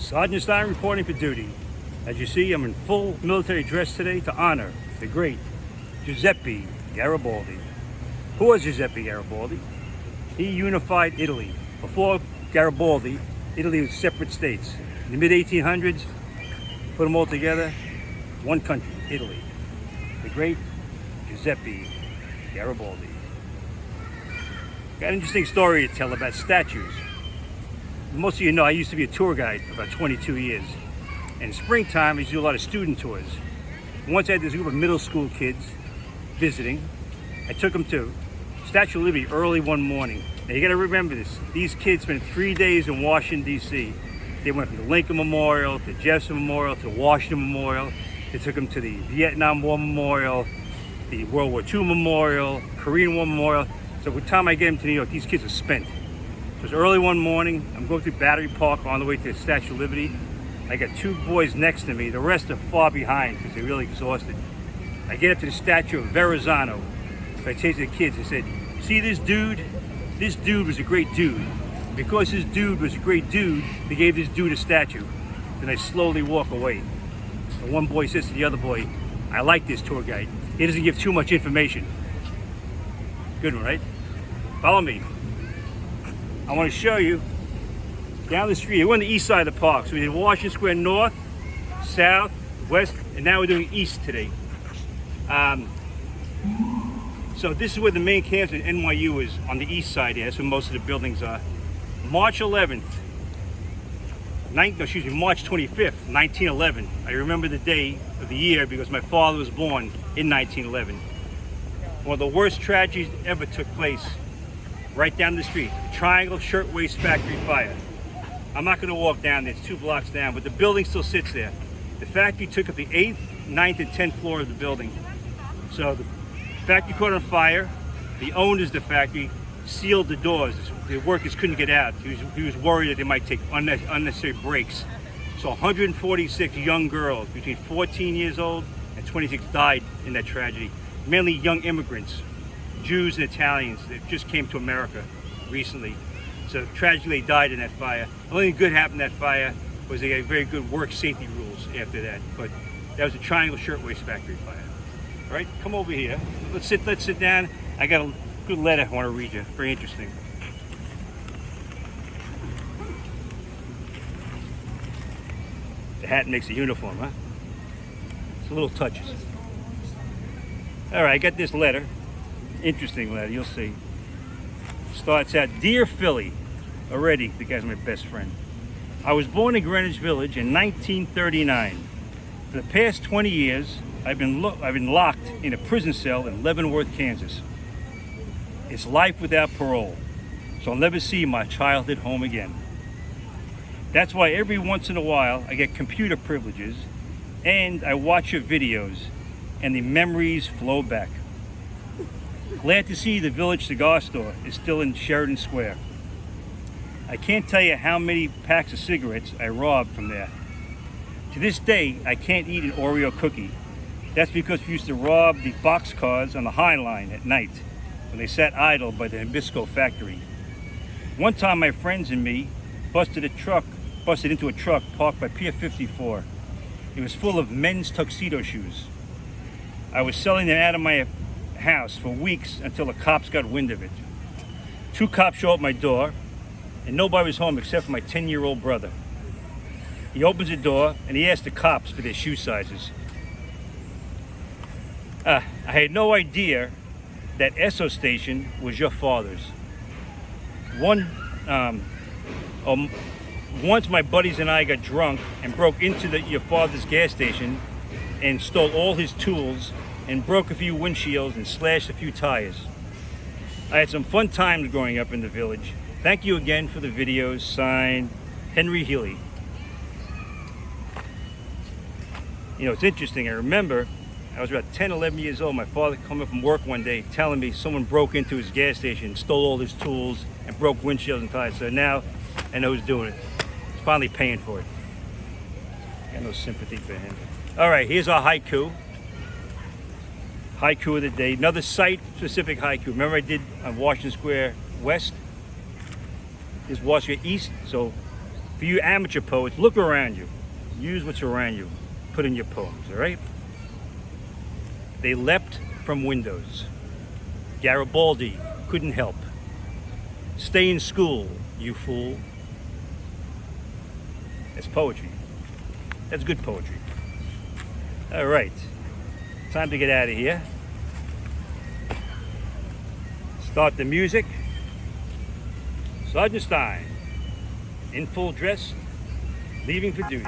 Sergeant Stein reporting for duty. As you see, I'm in full military dress today to honor the great Giuseppe Garibaldi. Who was Giuseppe Garibaldi? He unified Italy. Before Garibaldi, Italy was separate states. In the mid-1800s, put them all together, one country, Italy. The great Giuseppe Garibaldi. Got an interesting story to tell about statues. Most of you know I used to be a tour guide for about 22 years. In springtime, I used to do a lot of student tours. Once I had this group of middle school kids visiting. I took them to Statue of Liberty early one morning. Now you gotta remember this. These kids spent 3 days in Washington, D.C. They went from the Lincoln Memorial, to Jefferson Memorial, to Washington Memorial. They took them to the Vietnam War Memorial, the World War II Memorial, Korean War Memorial. So by the time I get them to New York, these kids are spent. So it's early one morning. I'm going through Battery Park on the way to the Statue of Liberty. I got two boys next to me. The rest are far behind because they're really exhausted. I get up to the statue of Verrazano. So I say to the kids, I said, see this dude? This dude was a great dude. Because this dude was a great dude, they gave this dude a statue. Then I slowly walk away. And one boy says to the other boy, I like this tour guide. He doesn't give too much information. Good one, right? Follow me. I want to show you down the street. We're on the east side of the park. So we did Washington Square North, South, West, and now we're doing East today. So this is where the main campus at NYU is, on the east side here. That's where most of the buildings are. March 11th, March 25th, 1911. I remember the day of the year because my father was born in 1911. One of the worst tragedies ever took place right down the street. The Triangle Shirtwaist Factory fire. I'm not going to walk down there, it's 2 blocks down, but the building still sits there. The factory took up the 8th, 9th, and 10th floor of the building. So the factory caught on fire. The owners of the factory sealed the doors. The workers couldn't get out. He was worried that they might take unnecessary breaks. So 146 young girls between 14 years old and 26 died in that tragedy. Mainly young immigrants, Jews and Italians that just came to America recently. So tragically they died in that fire. The only thing good happened in that fire was they had very good work safety rules after that. But that was a Triangle Shirtwaist Factory fire. All right, come over here. Let's sit down. I got a good letter I want to read you. Very interesting. The hat makes a uniform, huh? It's a little touches. All right, I got this letter. Interesting letter, you'll see. Starts out, Dear Philly. Already, the guy's my best friend. I was born in Greenwich Village in 1939. For the past 20 years, I've been locked in a prison cell in Leavenworth, Kansas. It's life without parole, so I'll never see my childhood home again. That's why every once in a while I get computer privileges and I watch your videos and the memories flow back. Glad to see the Village Cigar Store is still in Sheridan Square. I can't tell you how many packs of cigarettes I robbed from there. To this day, I can't eat an Oreo cookie. That's because we used to rob the boxcars on the High Line at night when they sat idle by the Nabisco factory. One time my friends and me busted into a truck parked by Pier 54. It was full of men's tuxedo shoes. I was selling them out of my house for weeks until the cops got wind of it. 2 cops show up at my door and nobody was home except for my 10-year-old brother. He opens the door and he asks the cops for their shoe sizes. I had no idea that Esso station was your father's. Once my buddies and I got drunk and broke into your father's gas station and stole all his tools and broke a few windshields and slashed a few tires. I had some fun times growing up in the village. Thank you again for the videos. Signed, Henry Healy. You know, it's interesting. I remember I was about 10, 11 years old. My father came up from work one day telling me someone broke into his gas station, stole all his tools, and broke windshields and tires. So now I know who's doing it. He's finally paying for it. Got no sympathy for him. All right, here's our haiku. Haiku of the day. Another site-specific haiku. Remember I did on Washington Square West? This is Washington East, so For you amateur poets, look around you. Use what's around you. Put in your poems, all right? They leapt from windows. Garibaldi couldn't help. Stay in school, you fool. That's poetry. That's good poetry. All right. Time to get out of here. Start the music. Sergeant Stein, in full dress, leaving for duty.